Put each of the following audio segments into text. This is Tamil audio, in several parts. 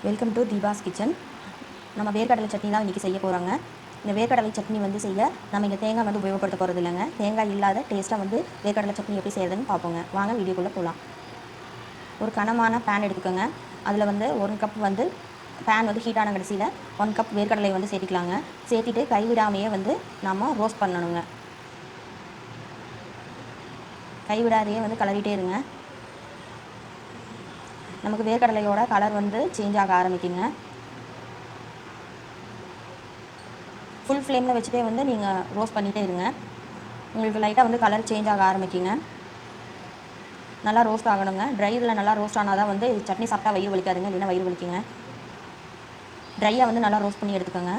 Welcome to Deepa's kitchen. நம்ம வேர்க்கடலை சட்னி தான் இன்றைக்கி செய்ய போகிறோங்க. இந்த வேர்க்கடலை சட்னி வந்து செய்ய நம்ம இங்கே தேங்காய் வந்து உபயோகப்படுத்த போகிறது இல்லைங்க. தேங்காய் இல்லாத டேஸ்ட்டாக வந்து வேர்க்கடலை சட்னி எப்படி செய்கிறதுன்னு பார்ப்போங்க. வாங்க வீடியோக்குள்ளே போகலாம். ஒரு கனமான பேன் எடுத்துக்கோங்க. அதில் வந்து 1 கப் வந்து பேன் வந்து ஹீட்டான கடைசியில் 1 கப் வேர்க்கடலை வந்து சேர்த்திக்கலாங்க. சேர்த்திட்டு கைவிடாமையே வந்து நம்ம ரோஸ்ட் பண்ணணுங்க. கைவிடாதையே வந்து கலரிட்டே இருங்க. நமக்கு வேர்க்கடலையோட கலர் வந்து சேஞ்ச் ஆக ஆரம்பிக்குங்க. ஃபுல் ஃப்ளேமில் வச்சுட்டே வந்து நீங்கள் ரோஸ்ட் பண்ணிகிட்டே இருங்க. உங்களுக்கு லைட்டாக வந்து கலர் சேஞ்ச் ஆக ஆரம்பிக்குங்க. நல்லா ரோஸ்ட் ஆகணுங்க. ட்ரை இதில் நல்லா ரோஸ்ட் ஆனால் தான் வந்து சட்னி சாப்பிட்டா வயிறு வலிக்காதுங்க, இல்லைன்னா வயிறு வலிக்குங்க. ட்ரையாக வந்து நல்லா ரோஸ்ட் பண்ணி எடுத்துக்கோங்க.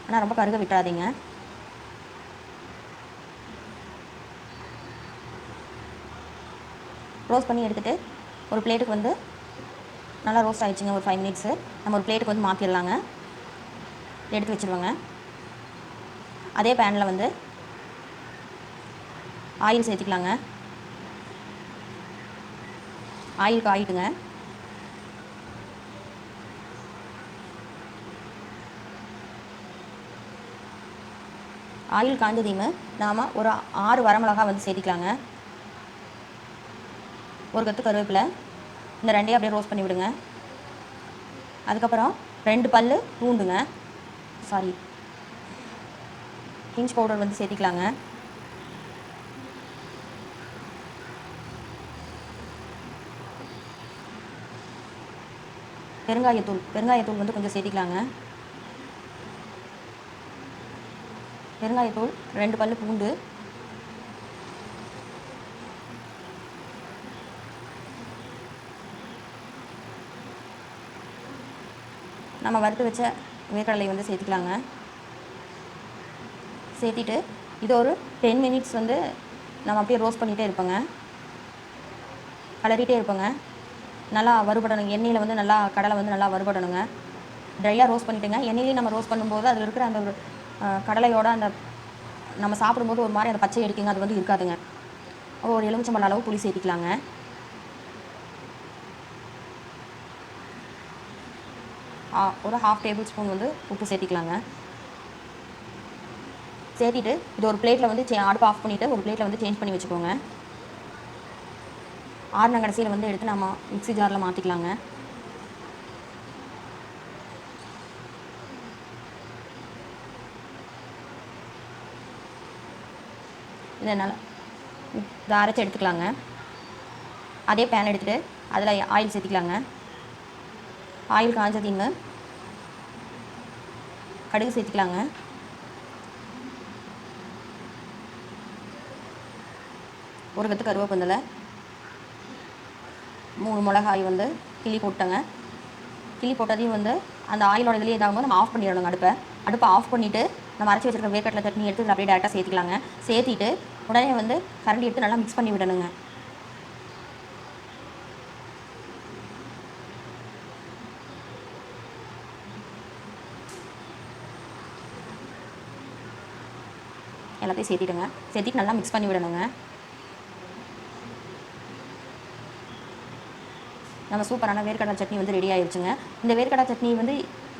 ஆனால் ரொம்ப கருக விட்டுறாதீங்க. ரோஸ்ட் பண்ணி எடுத்துகிட்டு ஒரு பிளேட்டுக்கு வந்து நல்லா ரோஸ்ட் ஆகிடுச்சுங்க. ஒரு 5 மினிட்ஸு நம்ம ஒரு பிளேட்டுக்கு வந்து மாற்றிடலாங்க. எடுத்து வச்சுருவோங்க. அதே பேனில் வந்து ஆயில் சேர்த்துக்கலாங்க. ஆயில் காயிட்டுங்க. ஆயில் காய்ஞ்சதையுமே நாம் ஒரு 6 வரமிளகா வந்து சேர்த்திக்கலாங்க. ஒரு கத்து கருவேப்பிலை. இந்த ரெண்டையும் அப்படியே ரோஸ்ட் பண்ணி விடுங்க. அதுக்கப்புறம் 2 பல்லு பூண்டுங்க, இஞ்சி பவுடர் வந்து சேர்த்திக்கலாங்க. பெருங்காயத்தூள் வந்து கொஞ்சம் சேர்த்திக்கலாங்க. பெருங்காயத்தூள், 2 பல்லு பூண்டு, நம்ம வறுத்து வச்ச வேர்க்கடலை வந்து சேர்த்துக்கலாங்க. சேர்த்திட்டு இது ஒரு 10 மினிட்ஸ் வந்து நம்ம அப்படியே ரோஸ்ட் பண்ணிகிட்டே இருப்போங்க. கலரிகிட்டே இருப்போங்க. நல்லா வறுபடணும். எண்ணெயில் வந்து நல்லா கடலை வந்து நல்லா வறுபடணுங்க. ட்ரையாக ரோஸ்ட் பண்ணிவிட்டுங்க. எண்ணெயிலையும் நம்ம ரோஸ்ட் பண்ணும்போது அதில் இருக்கிற அந்த கடலையோட அந்த நம்ம சாப்பிடும்போது ஒரு மாதிரி அந்த பச்சை அடிக்குங்க, அது வந்து இருக்காதுங்க. ஒரு எலுமிச்சம்பழம் அளவு புளி சேர்த்திக்கலாங்க. ஒரு 1/2 டேபிள் ஸ்பூன் வந்து உப்பு சேர்த்திக்கலாங்க. சேர்த்திட்டு இது ஒரு பிளேட்டில் வந்து அடுப்பு ஆஃப் பண்ணிவிட்டு ஒரு பிளேட்டில் வந்து சேஞ்ச் பண்ணி வச்சுக்கோங்க. ஆறுன கடைசியில் வந்து எடுத்து நம்ம மிக்ஸி ஜாரில் மாற்றிக்கலாங்க. இதனால் இதை அரைச்சி எடுத்துக்கலாங்க. அதே பேன் எடுத்துகிட்டு அதில் ஆயில் சேர்த்திக்கலாங்க. ஆயில் காய்ஞ்சதின்னு கடுகு சேர்த்திக்கலாங்க. ஒரு கத்து கருவேப்பிலை, 3 மிளகாய் வந்து கிள்ளி போட்டேங்க. கிள்ளி போட்டதையும் வந்து அந்த ஆயிலோட இதுலேயே இதாகும்போது நம்ம ஆஃப் பண்ணிடணுங்க. அடுப்பை ஆஃப் பண்ணிவிட்டு நம்ம அரைச்சி வச்சுருக்க வேர்க்கடலை சட்னி எடுத்து அப்படியே டேரெக்டாக சேர்த்திக்கலாங்க. சேர்த்திட்டு உடனே வந்து கரண்டி எடுத்து நல்லா மிக்ஸ் பண்ணி விடணுங்க. எல்லாத்தையும் சேர்த்திடுங்க. சேர்த்திட்டு நல்லா மிக்ஸ் பண்ணி விடணுங்க. நம்ம சூப்பரான வேர்க்கடலை சட்னி வந்து ரெடி ஆயிடுச்சுங்க. இந்த வேர்க்கடலை சட்னி வந்து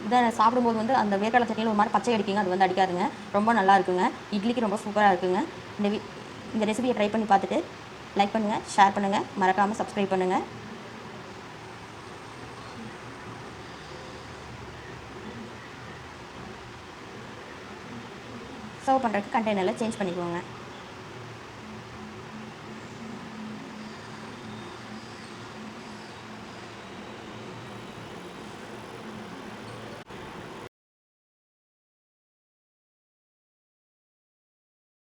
இதை சாப்பிடும்போது வந்து அந்த வேர்க்கடலை சட்னியில் ஒரு மாதிரி பச்சை அடிக்குங்க, அது வந்து அடிக்காதுங்க. ரொம்ப நல்லா இருக்குங்க. இட்லிக்கு ரொம்ப சூப்பராக இருக்குங்க. இந்த ரெசிபியை ட்ரை பண்ணி பார்த்துட்டு லைக் பண்ணுங்கள், ஷேர் பண்ணுங்கள், மறக்காமல் சப்ஸ்கிரைப் பண்ணுங்கள். சர்வ் பண்ணுறதுக்கு கண்டெய்னரில் சேஞ்ச் பண்ணிக்குவோங்க.